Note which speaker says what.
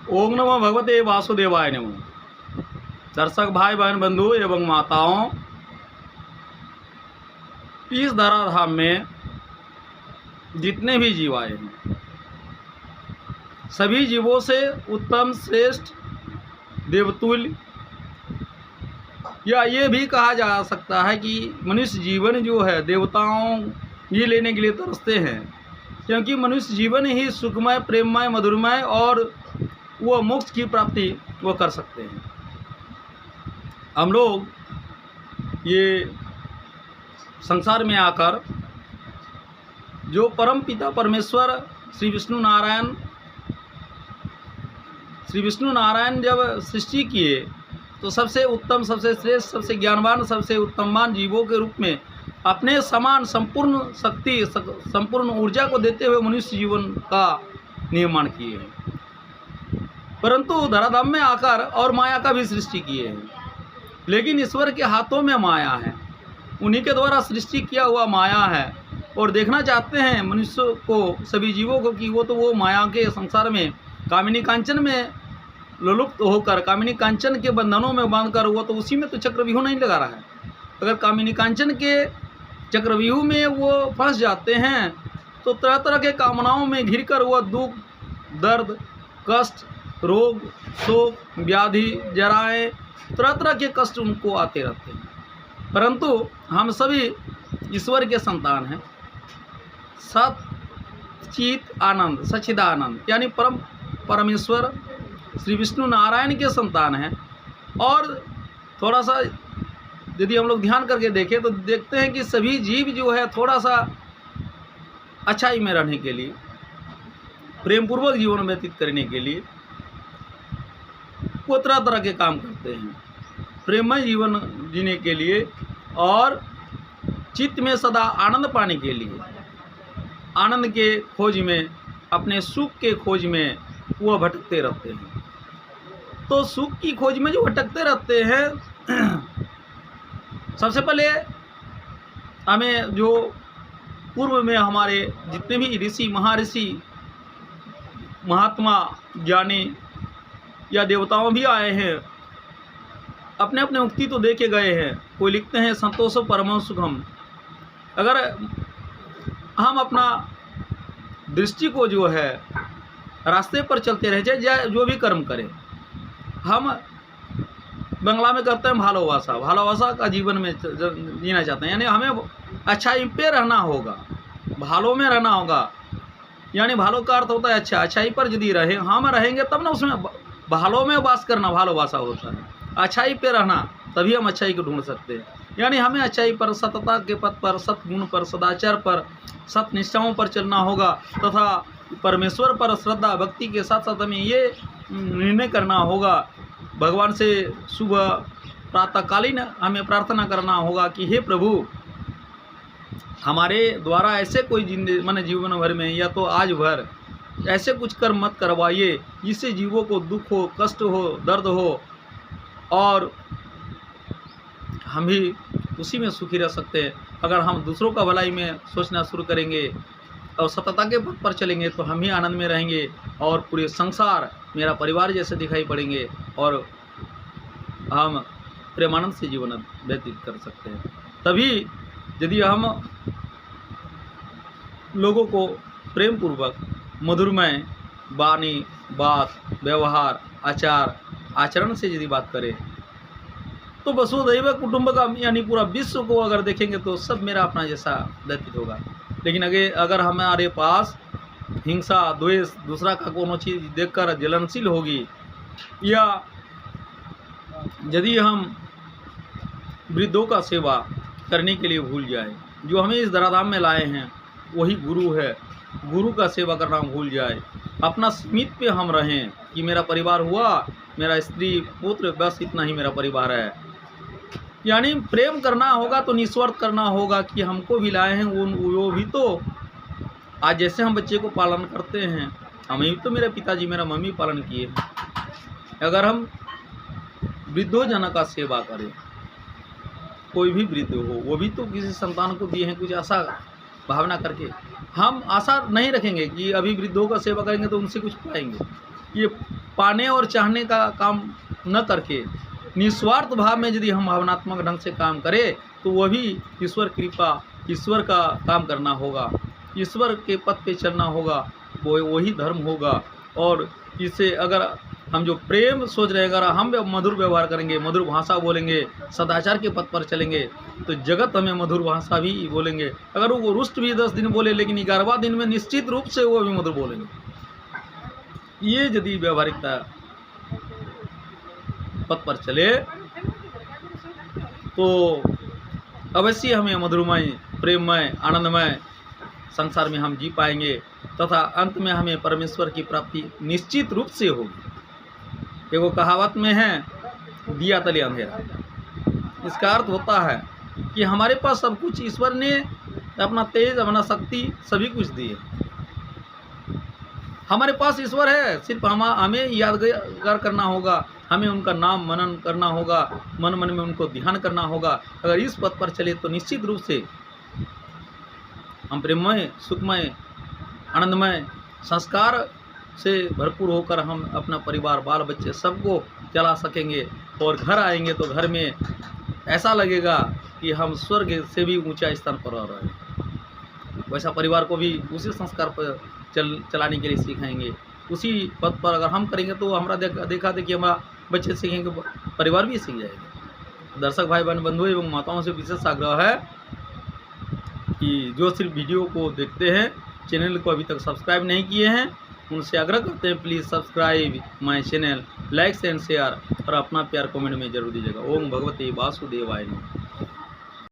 Speaker 1: ओम नमो भगवते वासुदेवाय नमो। दर्शक भाई बहन बंधु एवं माताओं, इस धराधाम में जितने भी जीव आए हैं, सभी जीवों से उत्तम श्रेष्ठ देवतुल्य, या ये भी कहा जा सकता है कि मनुष्य जीवन जो है देवताओं ये लेने के लिए तरसते हैं, क्योंकि मनुष्य जीवन ही सुखमय, प्रेममय, मधुरमय और वो मोक्ष की प्राप्ति वो कर सकते हैं। हम लोग ये संसार में आकर जो परम पिता परमेश्वर श्री विष्णु नारायण जब सृष्टि किए तो सबसे उत्तम, सबसे श्रेष्ठ, सबसे ज्ञानवान, सबसे उत्तमवान जीवों के रूप में अपने समान संपूर्ण शक्ति, संपूर्ण ऊर्जा को देते हुए मनुष्य जीवन का निर्माण किए हैं। परंतु धराधाम में आकर और माया का भी सृष्टि किए हैं, लेकिन ईश्वर के हाथों में माया है, उन्हीं के द्वारा सृष्टि किया हुआ माया है। और देखना चाहते हैं मनुष्य को, सभी जीवों को, कि वो माया के संसार में कामिनी कांचन में लुप्त होकर, कामिनी कांचन के बंधनों में बांधकर वो तो उसी में तो चक्रव्यूह नहीं लगा रहा है। अगर कामिनी कांचन के चक्रव्यूह में वो फंस जाते हैं तो तरह तरह के कामनाओं में घिरकर वो दुख, दर्द, कष्ट, रोग, शोक, व्याधि, जराएं, तरह तरह के कष्ट उनको आते रहते हैं। परंतु हम सभी ईश्वर के संतान हैं, सच्चित आनंद, सच्चिदानंद यानी परमेश्वर श्री विष्णु नारायण के संतान हैं। और थोड़ा सा यदि हम लोग ध्यान करके देखें तो देखते हैं कि सभी जीव जो है थोड़ा सा अच्छाई में रहने के लिए, प्रेम पूर्वक जीवन व्यतीत करने के लिए वो तरह तरह के काम करते हैं, प्रेममय जीवन जीने के लिए और चित्त में सदा आनंद पाने के लिए, आनंद के खोज में, अपने सुख के खोज में वो भटकते रहते हैं। तो सुख की खोज में जो भटकते रहते हैं, सबसे पहले हमें जो पूर्व में हमारे जितने भी ऋषि, महर्षि, महात्मा, ज्ञानी या देवताओं भी आए हैं, अपने अपने उक्ति तो देके गए हैं। कोई लिखते हैं संतोषो परमं सुखम। अगर हम अपना दृष्टि को जो है रास्ते पर चलते रहे, चाहे जो भी कर्म करें, हम बंगला में कहते हैं भालोवासा का जीवन में जीना चाहते हैं, यानी हमें अच्छाई पे रहना होगा, भालो में रहना होगा। यानी भालो का अर्थ होता है अच्छा, अच्छाई पर यदि रहे, हम रहेंगे तब ना उसमें भालो में वास करना भालोवासा होता है। अच्छाई पे रहना, तभी हम अच्छाई को ढूंढ सकते हैं। यानी हमें अच्छाई पर, सतता के पथ पर, सत्गुण पर, सदाचार पर, सत्निष्ठाओं पर चलना होगा तथा परमेश्वर पर श्रद्धा भक्ति के साथ साथ हमें ये निर्णय करना होगा, भगवान से सुबह प्रातःकालीन हमें प्रार्थना करना होगा कि हे प्रभु, हमारे द्वारा ऐसे कोई जीवन भर में या तो आज भर ऐसे कुछ कर्म मत करवाइए जिससे जीवों को दुख हो, कष्ट हो, दर्द हो और हम भी उसी में सुखी रह सकते हैं। अगर हम दूसरों का भलाई में सोचना शुरू करेंगे और सतता के पथ पर चलेंगे तो हम ही आनंद में रहेंगे और पूरे संसार मेरा परिवार जैसे दिखाई पड़ेंगे और हम प्रेमानंद से जीवन व्यतीत कर सकते हैं। तभी यदि हम लोगों को प्रेम पूर्वक, मधुरमय वाणी, बात, व्यवहार, आचरण से यदि बात करें तो वसुधैव कुटुंबकम यानी पूरा विश्व को अगर देखेंगे तो सब मेरा अपना जैसा व्यतीत होगा। लेकिन अगर हमारे पास हिंसा, द्वेष, दूसरा का कोनो चीज़ देखकर जलनशील होगी, या यदि हम वृद्धों का सेवा करने के लिए भूल जाए, जो हमें इस धराधाम में लाए हैं वही गुरु है, गुरु का सेवा करना भूल जाए, अपना सीमित पे हम रहें कि मेरा परिवार हुआ, मेरा स्त्री पुत्र, बस इतना ही मेरा परिवार है। यानी प्रेम करना होगा तो निस्वार्थ करना होगा कि हमको भी लाए हैं वो भी तो आज जैसे हम बच्चे को पालन करते हैं, हमें भी तो मेरे पिताजी, मेरा मम्मी पालन किए हैं। अगर हम वृद्धों का सेवा करें, कोई भी वृद्ध हो, वो भी तो किसी संतान को दिए हैं कुछ आशा भावना करके, हम आशा नहीं रखेंगे कि अभी वृद्धों का सेवा करेंगे तो उनसे कुछ पाएंगे। ये पाने और चाहने का काम न करके निस्वार्थ भाव में यदि हम भावनात्मक ढंग से काम करें तो वह भी ईश्वर कृपा, ईश्वर का काम करना होगा, ईश्वर के पथ पे चलना होगा, वो वही धर्म होगा। और इसे अगर हम जो प्रेम सोच रहे हैं, अगर हम मधुर व्यवहार करेंगे, मधुर भाषा बोलेंगे, सदाचार के पथ पर चलेंगे तो जगत हमें मधुर भाषा भी बोलेंगे। अगर वो रुष्ट भी 10 दिन बोले लेकिन 11वां दिन में निश्चित रूप से वो भी मधुर बोलेंगे। ये यदि व्यवहारिकता पथ पर चले तो अवश्य हमें मधुरमय, प्रेममय, आनंदमय संसार में हम जी पाएंगे तथा अंत में हमें परमेश्वर की प्राप्ति निश्चित रूप से होगी। एगो कहावत में है, दिया तले अंधेरा। इसका अर्थ होता है कि हमारे पास सब कुछ ईश्वर ने अपना तेज, अपना शक्ति सभी कुछ दिए। हमारे पास ईश्वर है, सिर्फ हमें यादगार करना होगा, हमें उनका नाम मनन करना होगा, मन मन में उनको ध्यान करना होगा। अगर इस पथ पर चले तो निश्चित रूप से हम प्रेममय, सुखमय, आनंदमय संस्कार से भरपूर होकर हम अपना परिवार, बाल बच्चे सबको चला सकेंगे। और घर आएंगे तो घर में ऐसा लगेगा कि हम स्वर्ग से भी ऊंचा स्थान पर रह रहे हैं। वैसा परिवार को भी उसी संस्कार पर चलाने के लिए सिखाएंगे। उसी पथ पर अगर हम करेंगे तो हमारा देखा देखिए हमारा बच्चे सीखेंगे, परिवार भी सीख जाएगा। दर्शक भाई बहन, बंधु एवं माताओं से विशेष आग्रह है कि जो सिर्फ वीडियो को देखते हैं, चैनल को अभी तक सब्सक्राइब नहीं किए हैं, उनसे आग्रह करते हैं please subscribe my channel, like and share और अपना प्यार कमेंट में जरूर दीजिएगा। ओम भगवते वासुदेवाय नमः।